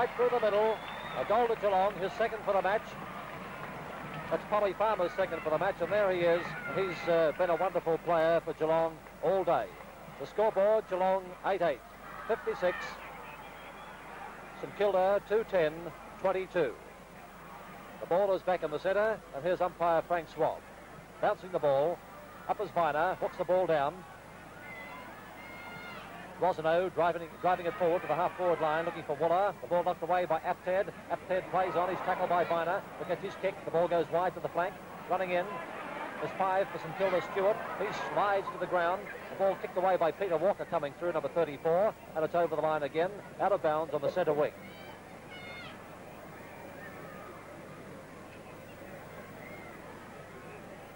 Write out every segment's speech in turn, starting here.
right through the middle. A goal to Geelong, his second for the match. That's Polly Farmer's second for the match, and there he is. He's been a wonderful player for Geelong all day. The scoreboard, Geelong 8-8, 56. St Kilda 2-10, 22. The ball is back in the centre, and here's umpire Frank Swab. Bouncing the ball, up as Viner, hooks the ball down. Rosano driving it forward to the half-forward line, looking for Wooler. The ball knocked away by Apted. Apted plays on, he's tackled by Viner. Look at his kick, the ball goes wide to the flank. Running in, there's 5 for St Kilda Stewart. He slides to the ground. The ball kicked away by Peter Walker coming through, number 34. And it's over the line again, out of bounds on the centre wing.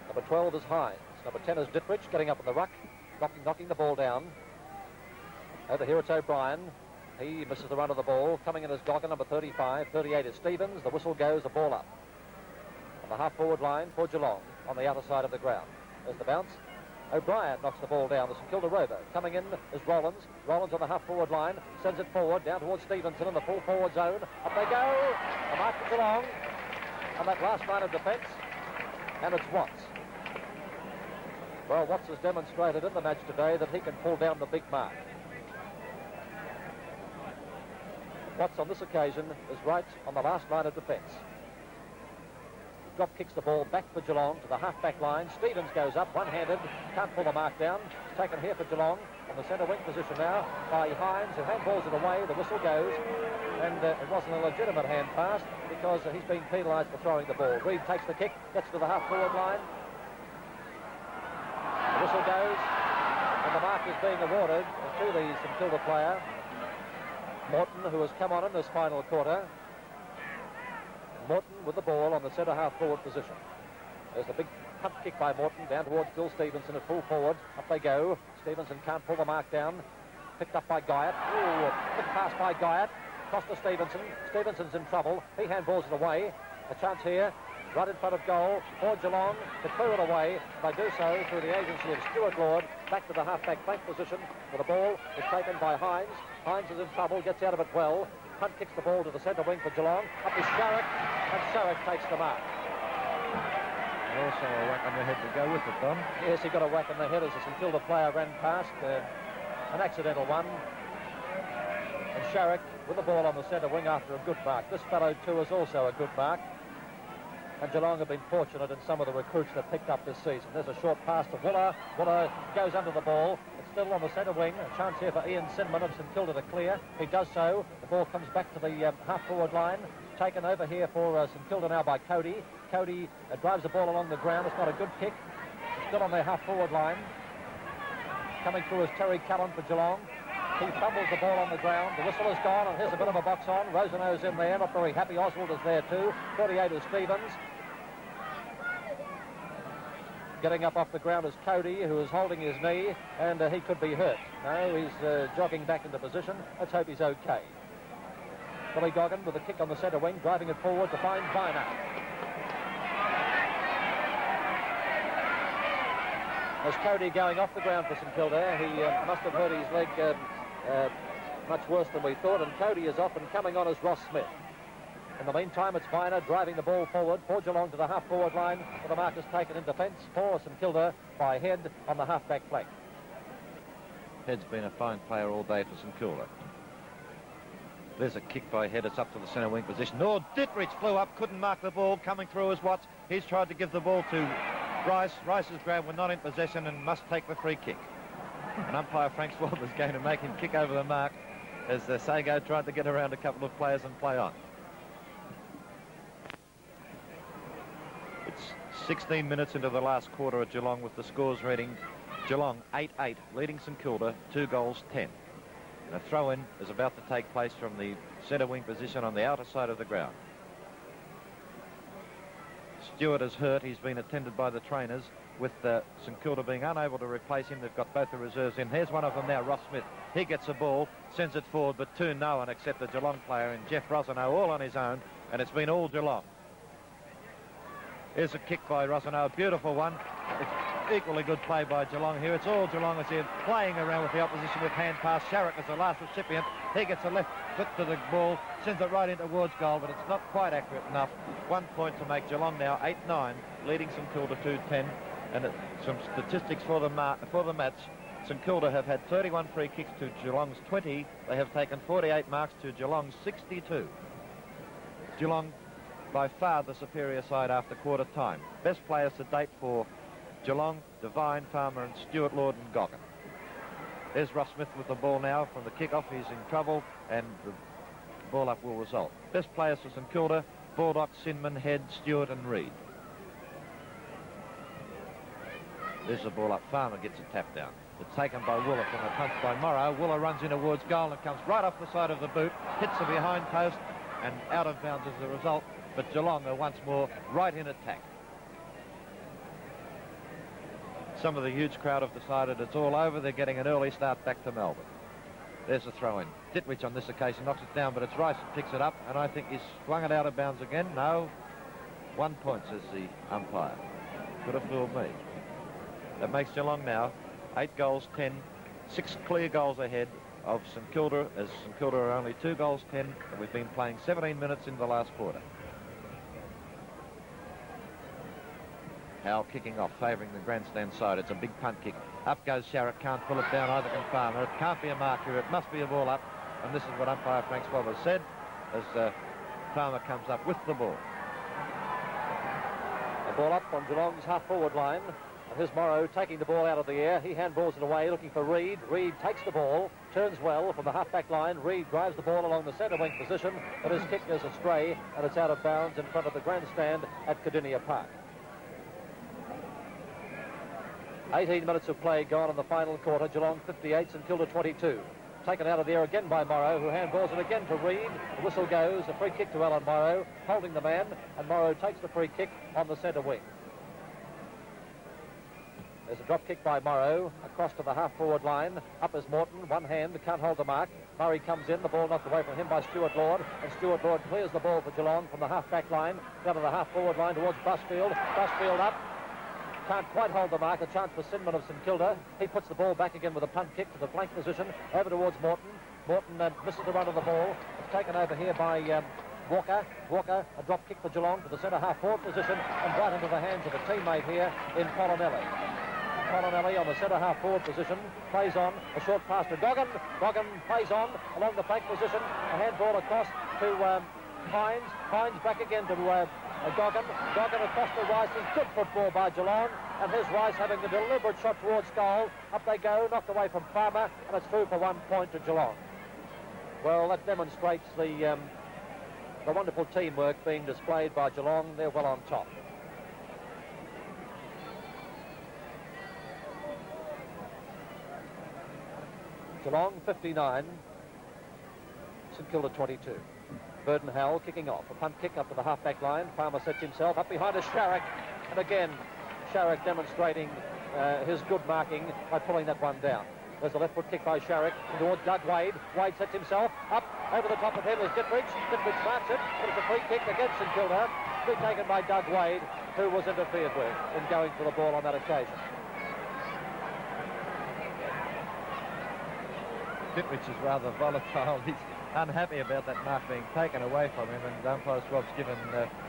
Number 12 is Hines. Number 10 is Dittrich, getting up in the ruck, knocking the ball down. Over here it's O'Brien. He misses the run of the ball. Coming in is Goggin, number 35. 38 is Stevens. The whistle goes, the ball up. On the half-forward line for Geelong, on the outer side of the ground. There's the bounce. O'Brien knocks the ball down. The St Kilda rover. Coming in is Rollins. Rollins on the half-forward line. Sends it forward, down towards Stevenson in the full-forward zone. Up they go. The mark for Geelong on that last line of defence. And it's Watts. Well, Watts has demonstrated in the match today that he can pull down the big mark. Watts on this occasion is right on the last line of defence. Drop kicks the ball back for Geelong to the half-back line. Stevens goes up, one-handed, can't pull the mark down. It's taken here for Geelong on the centre wing position now by Hines, who handballs it away. The whistle goes, and it wasn't a legitimate hand pass because he's been penalised for throwing the ball. Reid takes the kick, gets to the half-forward line. The whistle goes, and the mark is being awarded to the St Kilda player, Morton, who has come on in this final quarter. Morton with the ball on the centre half-forward position. There's the big punt kick by Morton down towards Bill Stevenson at full forward. Up they go. Stevenson can't pull the mark down. Picked up by Guyot. Ooh, quick pass by Guyot. Cross to Stevenson. Stevenson's in trouble. He handballs it away. A chance here, right in front of goal for Geelong to clear it away. They do so through the agency of Stuart Lord. Back to the half-back flank position, where the ball is taken by Hines. Hines is in trouble, gets out of it well. Punt kicks the ball to the centre wing for Geelong. Up is Sharrock, and Sharrock takes the mark. And also a whack on the head to go with it, Don. Yes, he got a whack on the head as the St Kilda player ran past. An accidental one. And Sharrock with the ball on the centre wing after a good mark. This fellow too is also a good mark. And Geelong have been fortunate in some of the recruits they've picked up this season. There's a short pass to Wooler. Wooler goes under the ball. It's still on the centre wing. A chance here for Ian Sinman of St Kilda to clear. He does so. The ball comes back to the half-forward line. Taken over here for St Kilda now by Cody. Cody drives the ball along the ground. It's not a good kick. It's still on their half-forward line. Coming through is Terry Callan for Geelong. He fumbles the ball on the ground. The whistle is gone, and here's a bit of a box on. Rosano's in there, not very happy. Oswald is there too. 38 is Stevens. Getting up off the ground is Cody, who is holding his knee, and he could be hurt. No, he's jogging back into position. Let's hope he's okay. Billy Goggin with a kick on the centre wing, driving it forward to find Viner. There's Cody going off the ground for St Kilda. He must have hurt his leg much worse than we thought, and Cody is off, and coming on is Ross Smith. In the meantime, it's Viner driving the ball forward for Geelong to the half-forward line, where the mark is taken in defence for St Kilda by Head on the half-back flank. Head's been a fine player all day for St Kilda. There's a kick by Head. It's up to the centre wing position. Oh, Dittrich flew up, couldn't mark the ball. Coming through is Watts. He's tried to give the ball to Rice. Rice's grab were not in possession and must take the free kick. And umpire Frank Swab is going to make him kick over the mark as Sago tried to get around a couple of players and play on. It's 16 minutes into the last quarter at Geelong, with the scores reading Geelong 8-8, leading St Kilda 2 goals 10. And a throw-in is about to take place from the centre wing position on the outer side of the ground. Stewart is hurt. He's been attended by the trainers, with St Kilda being unable to replace him. They've got both the reserves in. Here's one of them now, Ross Smith. He gets the ball, sends it forward, but to no one except the Geelong player and Geoff Rosano, all on his own, and it's been all Geelong. Here's a kick by Rosano, a beautiful one. Equally good play by Geelong here. It's all Geelong as they're playing around with the opposition with hand pass. Sharrock is the last recipient. He gets a left foot to the ball, sends it right in towards goal, but it's not quite accurate enough. 1 point to make Geelong now 8-9, leading St Kilda 2-10. And some statistics for the match. St Kilda have had 31 free kicks to Geelong's 20. They have taken 48 marks to Geelong's 62. Geelong by far the superior side after quarter time. Best players to date for Geelong: Devine, Farmer and Stuart, Lord and Goggin. There's Ross Smith with the ball now from the kick-off. He's in trouble and the ball up will result. Best players for St Kilda: Baldock, Sinman, Head, Stewart and Reid. There's the ball up. Farmer gets a tap down. It's taken by Wooler from a punch by Morrow. Wooler runs in towards goal and comes right off the side of the boot, hits the behind post and out of bounds as a result. But Geelong are once more right in attack. Some of the huge crowd have decided it's all over. They're getting an early start back to Melbourne. There's a throw-in. Ditwich on this occasion knocks it down, but it's Rice that picks it up, and I think he's swung it out of bounds again. No, 1 point, says the umpire. Could have fooled me. That makes Geelong now 8 goals, 10, 6 clear goals ahead of St Kilda, as St Kilda are only 2 goals, 10, and we've been playing 17 minutes in the last quarter. Howell kicking off, favouring the grandstand side. It's a big punt kick. Up goes Sharrock, can't pull it down, either can Farmer. It can't be a mark here, it must be a ball up, and this is what umpire Frank Swab has said, as Farmer comes up with the ball. The ball up on Geelong's half-forward line. And here's Morrow taking the ball out of the air. He handballs it away, looking for Reid. Reid takes the ball, turns well from the half-back line. Reid drives the ball along the centre wing position, but his kick goes astray, and it's out of bounds in front of the grandstand at Kardinia Park. 18 minutes of play gone in the final quarter. Geelong 58, St Kilda 22. Taken out of the air again by Morrow, who handballs it again to Reid. The whistle goes, a free kick to Alan Morrow, holding the man, and Morrow takes the free kick on the centre wing. There's a drop kick by Morrow across to the half-forward line. Up is Morton, one hand, can't hold the mark. Murray comes in, the ball knocked away from him by Stuart Lord, and Stuart Lord clears the ball for Geelong from the half-back line, down to the half-forward line towards Busfield. Busfield up, can't quite hold the mark, a chance for Sinman of St Kilda. He puts the ball back again with a punt kick to the flank position, over towards Morton. Morton misses the run of the ball. It's taken over here by Walker. Walker, a drop kick for Geelong to the centre half-forward position, and right into the hands of a teammate here in Polinelli. Polinelli on the centre half-forward position, plays on, a short pass to Goggin. Goggin plays on along the flank position, a handball across to Hines. Hines back again to Goggin. Goggin across to Rice. Good football by Geelong, and here's Rice having a deliberate shot towards goal. Up they go, knocked away from Farmer, and it's through for 1 point to Geelong. Well, that demonstrates the wonderful teamwork being displayed by Geelong. They're well on top. Geelong 59, St Kilda 22. Burden Howell kicking off. A punt kick up to the half-back line. Farmer sets himself up behind a Sharrock. And again, Sharrock demonstrating his good marking by pulling that one down. There's a left foot kick by Sharrock towards Doug Wade. Wade sets himself up. Over the top of him is Dittrich. Dittrich marks it, but it's a free kick against St Kilda. To be taken by Doug Wade, who was interfered with in going for the ball on that occasion. Dittrich is rather volatile. He's unhappy about that mark being taken away from him, and umpire Swab's given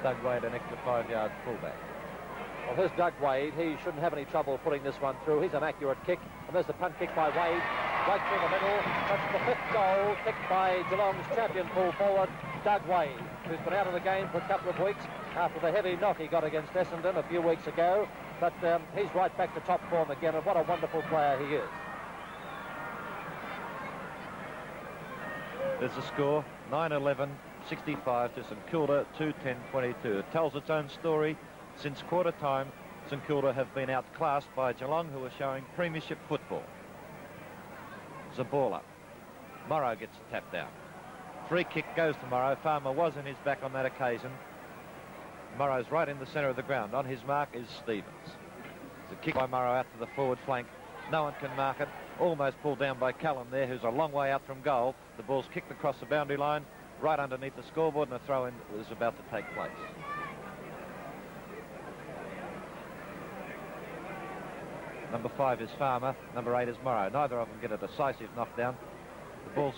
Doug Wade an extra 5 yard pullback. Well, here's Doug Wade. He shouldn't have any trouble putting this one through. He's an accurate kick, and there's the punt kick by Wade, right through the middle. That's the 5th goal, kicked by Geelong's champion full forward, Doug Wade, who's been out of the game for a couple of weeks after the heavy knock he got against Essendon a few weeks ago. But he's right back to top form again, and what a wonderful player he is. There's a score, 9-11, 65 to St Kilda, 2-10-22. It tells its own story. Since quarter time, St Kilda have been outclassed by Geelong, who are showing premiership football. There's a ball up. Morrow gets a tap down. Free kick goes to Morrow. Farmer was in his back on that occasion. Morrow's right in the centre of the ground. On his mark is Stevens. There's a kick by Morrow out to the forward flank. No one can mark it. Almost pulled down by Cleland there, who's a long way out from goal. The ball's kicked across the boundary line, right underneath the scoreboard, and a throw-in was about to take place. Number 5 is Farmer. Number 8 is Morrow. Neither of them get a decisive knockdown. The ball's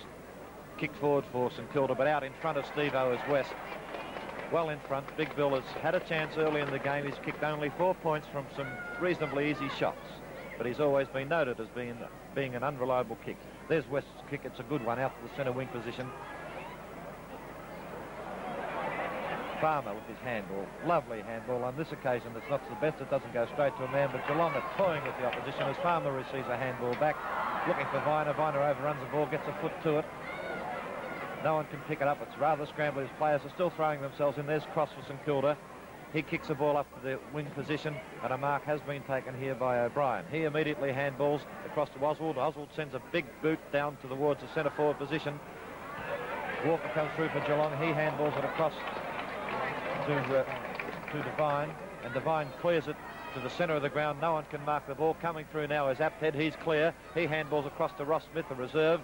kicked forward for St Kilda, but out in front of Steve-O is West. Well in front. Big Bill has had a chance early in the game. He's kicked only 4 points from some reasonably easy shots, but he's always been noted as being an unreliable kick. There's West's kick. It's a good one out to the centre wing position. Farmer with his handball. Lovely handball. On this occasion, it's not the best. It doesn't go straight to a man, but Geelong are toying with the opposition as Farmer receives a handball back. Looking for Viner. Viner overruns the ball, gets a foot to it. No one can pick it up. It's rather scrambly. His players are still throwing themselves in. There's cross for St Kilda. He kicks the ball up to the wing position, and a mark has been taken here by O'Brien. He immediately handballs across to Oswald. Oswald sends a big boot down towards the centre forward position. Walker comes through for Geelong. He handballs it across to Devine, and Devine clears it to the centre of the ground. No one can mark the ball. Coming through now is Apted. He's clear. He handballs across to Ross Smith, the reserve.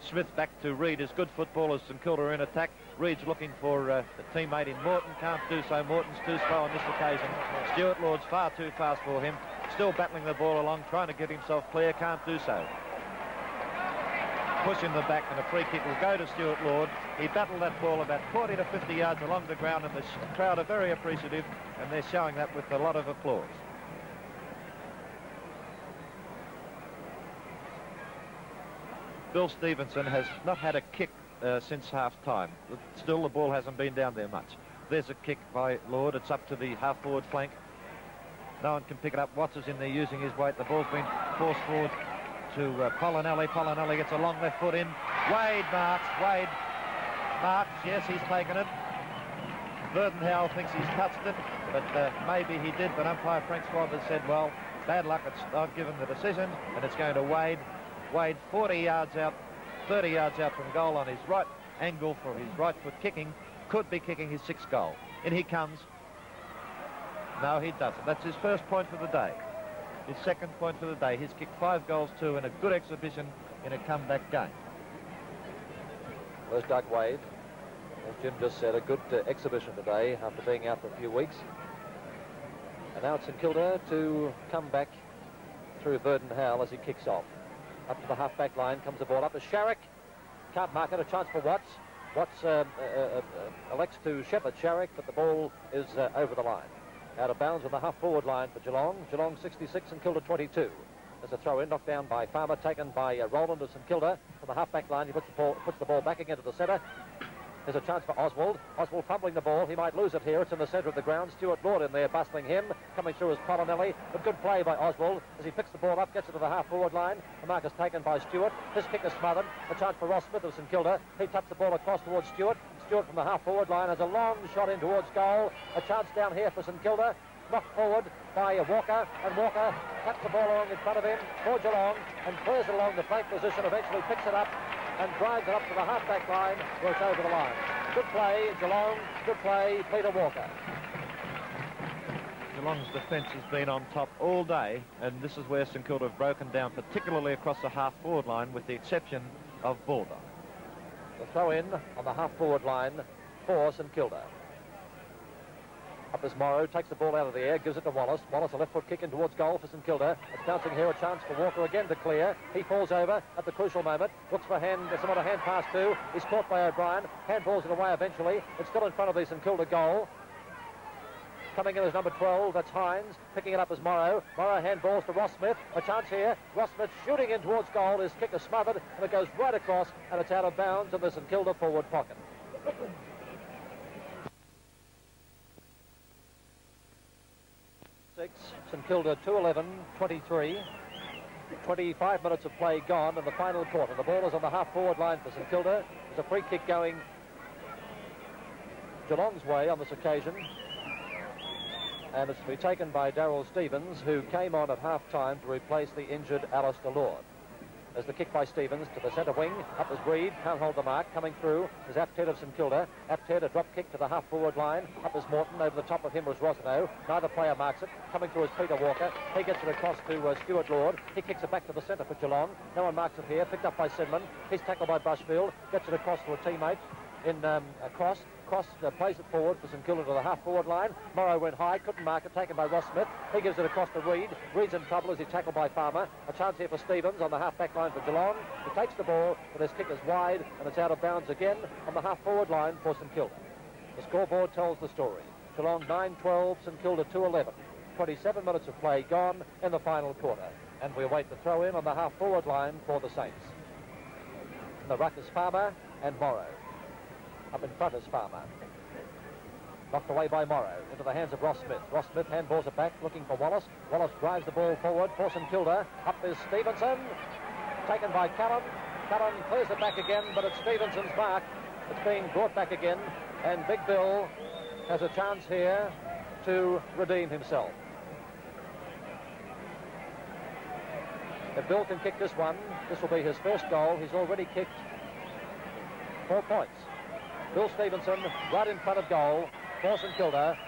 Smith back to Reid. Is good football as St Kilda are in attack. Reid's looking for a teammate in Morton. Can't do so. Morton's too slow on this occasion. Stuart Lord's far too fast for him. Still battling the ball along, trying to get himself clear. Can't do so. Push in the back, and a free kick will go to Stuart Lord. He battled that ball about 40 to 50 yards along the ground, and the crowd are very appreciative, and they're showing that with a lot of applause. Bill Stevenson has not had a kick since half-time. Still, the ball hasn't been down there much. There's a kick by Lord. It's up to the half-forward flank. No one can pick it up. Watts is in there using his weight. The ball's been forced forward to Polinelli. Polinelli gets a long left foot in. Wade marks. Wade marks. Yes, he's taken it. Verdenhauer thinks he's touched it, but maybe he did. But umpire Frank Swab has said, well, bad luck. I've given the decision, and it's going to Wade. Wade 40 yards out, 30 yards out from goal on his right angle for his right foot kicking. Could be kicking his 6th goal. In he comes. No, he doesn't. That's his first point for the day. His 2nd point for the day. He's kicked 5 goals too in a good exhibition in a comeback game. There's Doug Wade. As Jim just said, a good exhibition today after being out for a few weeks. And now it's St Kilda to come back through Verdenhauer as he kicks off. Up to the half-back line comes the ball up as Sharrock. Can't mark it. A chance for Watts. Watts elects to shepherd Sharrock, but the ball is over the line. Out of bounds on the half-forward line for Geelong. Geelong 66 and Kilda 22. There's a throw-in, knocked down by Farmer, taken by Rowland of St Kilda. From the half-back line, he puts the ball back again to the centre. There's a chance for Oswald. Oswald fumbling the ball. He might lose it here. It's in the centre of the ground. Stuart Lord in there bustling him. Coming through is Polinelli. A good play by Oswald as he picks the ball up, gets it to the half-forward line. The mark is taken by Stewart. His kick is smothered. A chance for Ross Smith of St Kilda. He taps the ball across towards Stewart. Stewart from the half-forward line has a long shot in towards goal. A chance down here for St Kilda. Knocked forward by Walker, and Walker taps the ball along in front of him for Geelong and clears it along the flank position, eventually picks it up and drives it up to the half-back line where it's over the line. Good play, Geelong. Good play, Peter Walker. Geelong's defence has been on top all day, and this is where St Kilda have broken down, particularly across the half-forward line, with the exception of Baldock. The throw-in on the half-forward line for St Kilda. Up as Morrow takes the ball out of the air, gives it to Wallace. Wallace, a left foot kick in towards goal for St Kilda. It's bouncing here, a chance for Walker again to clear. He falls over at the crucial moment. Looks for someone to hand pass to. He's caught by O'Brien. Handballs it away eventually. It's still in front of the St Kilda goal. Coming in as number 12, that's Hines. Picking it up as Morrow. Morrow handballs to Ross Smith. A chance here. Ross Smith shooting in towards goal. His kick is smothered, and it goes right across, and it's out of bounds in the St Kilda forward pocket. St Kilda 2-11-23. 25 minutes of play gone in the final quarter. The ball is on the half-forward line for St Kilda. There's a free kick going Geelong's way on this occasion. And it's to be taken by Darryl Stevens, who came on at half-time to replace the injured Alistair Lord. There's the kick by Stevens to the centre wing. Up is Reid. Can't hold the mark. Coming through is Apted of St Kilda. Apted, a drop kick to the half-forward line. Up is Morton. Over the top of him was Rosano. Neither player marks it. Coming through is Peter Walker. He gets it across to Stuart Lord. He kicks it back to the centre for Geelong. No one marks it here. Picked up by Sidman. He's tackled by Bushfield. Gets it across to a teammate. in a cross. Cross plays it forward for St Kilda to the half-forward line. Morrow went high, couldn't mark it, taken by Ross Smith. He gives it across to Reid. Reid's in trouble as he's tackled by Farmer. A chance here for Stevens on the half-back line for Geelong. He takes the ball, but his kick is wide, and it's out of bounds again on the half-forward line for St Kilda. The scoreboard tells the story. Geelong 9-12, St Kilda 2-11. 27 minutes of play gone in the final quarter. And we await the throw-in on the half-forward line for the Saints. The ruck is Farmer and Morrow. Up in front is Farmer. Knocked away by Morrow into the hands of Ross Smith. Ross Smith handballs it back, looking for Wallace. Wallace drives the ball forward for St Kilda. Up is Stevenson. Taken by Callan. Callan clears it back again, but it's Stevenson's mark. It's being brought back again, and Big Bill has a chance here to redeem himself. If Bill can kick this one, this will be his first goal. He's already kicked 4 points. Bill Stevenson right in front of goal for St Kilda.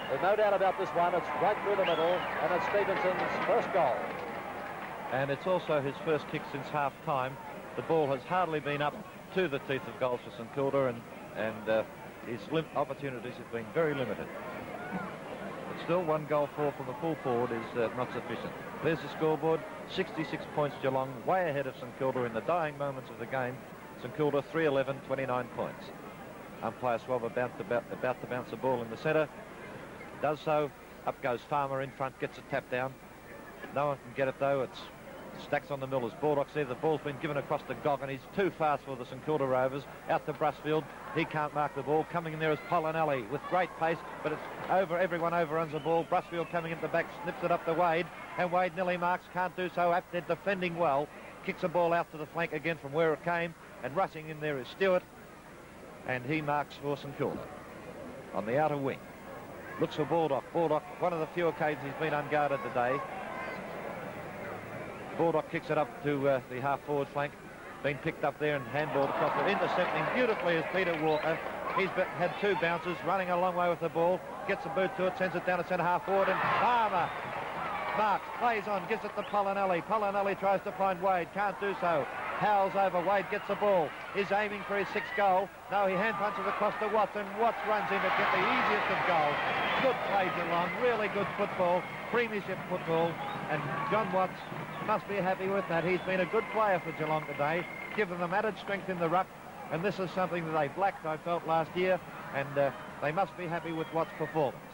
There's no doubt about this one. It's right through the middle, and it's Stevenson's first goal. And it's also his first kick since half-time. The ball has hardly been up to the teeth of goals for St Kilda, and his opportunities have been very limited. But still, 1 goal for from the full forward is not sufficient. There's the scoreboard. 66 points Geelong, way ahead of St Kilda in the dying moments of the game. St Kilda 3-11, 29 points. Umpire Swab about to bounce the ball in the centre. Does so. Up goes Farmer in front, gets a tap down. No one can get it though. It's stacks on the Millers. Baldock's there. The ball's been given across to Goggin. He's too fast for the St Kilda Rovers. Out to Brusfield. He can't mark the ball. Coming in there is Pollinelli with great pace, but it's over. Everyone overruns the ball. Brusfield coming into the back, snips it up to Wade, and Wade nearly marks. Can't do so. They're defending well. Kicks the ball out to the flank again from where it came, and rushing in there is Stewart, and he marks for St Kilda on the outer wing. Looks for Baldock. Baldock, one of the few occasions he's been unguarded today. Baldock kicks it up to the half-forward flank. Been picked up there and handballed across it. Intercepting beautifully is Peter Walker. He's had 2 bounces, running a long way with the ball. Gets a boot to it, sends it down to centre half-forward, and Farmer marks, plays on, gives it to Pollinelli. Pollinelli tries to find Wade, can't do so. Howells over, Wade gets the ball. He's aiming for his 6th goal. No, he hand punches across to Watts, and Watts runs in to get the easiest of goals. Good play, Geelong, really good football, premiership football, and John Watts must be happy with that. He's been a good player for Geelong today, given them added strength in the ruck, and this is something that they lacked, I felt, last year, and they must be happy with Watts' performance.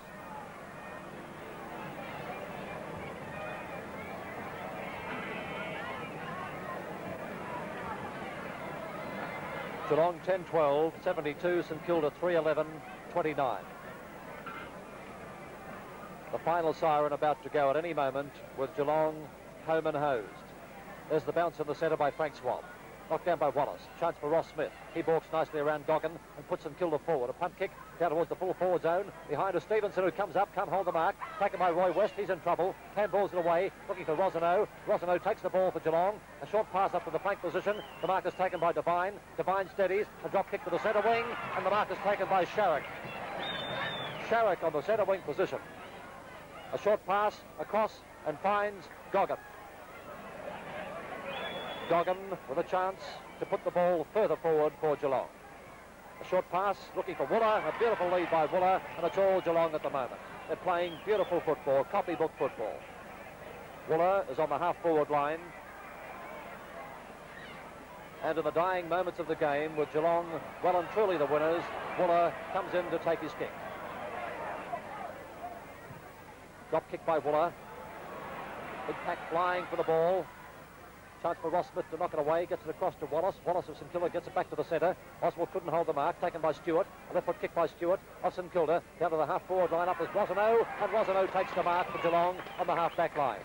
Geelong 10-12, 72, St Kilda 3-11, 29. The final siren about to go at any moment with Geelong home and hosed. There's the bounce in the centre by Frank Swab. Knocked down by Wallace. Chance for Ross Smith. He balks nicely around Goggin and puts St Kilda forward. A punt kick down towards the full forward zone. Behind is Stevenson, who comes up, can't hold the mark. Taken by Roy West. He's in trouble. Handballs it away, looking for Rosano. Rosano takes the ball for Geelong. A short pass up to the flank position. The mark is taken by Devine. Devine steadies. A drop kick to the centre wing, and the mark is taken by Sharrock. Sharrock on the centre wing position. A short pass across and finds Goggin. Goggin with a chance to put the ball further forward for Geelong. A short pass looking for Wooler, a beautiful lead by Wooler, and it's all Geelong at the moment. They're playing beautiful football, copybook football. Wooler is on the half-forward line. And in the dying moments of the game, with Geelong well and truly the winners, Wooler comes in to take his kick. Drop kick by Wooler. Big pack flying for the ball. Chance for Ross Smith to knock it away, gets it across to Wallace. Wallace of St Kilda gets it back to the centre. Oswald couldn't hold the mark, taken by Stewart. A left foot kick by Stewart of St Kilda. Down to the half-forward line, up is Rosano, and Rosano takes the mark for Geelong on the half-back line.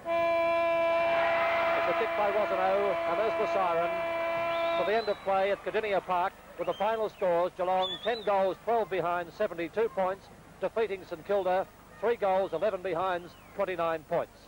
It's a kick by Rosano, and there's the siren for the end of play at Kardinia Park, with the final scores: Geelong 10 goals, 12 behind, 72 points, defeating St Kilda 3 goals, 11 behinds, 29 points.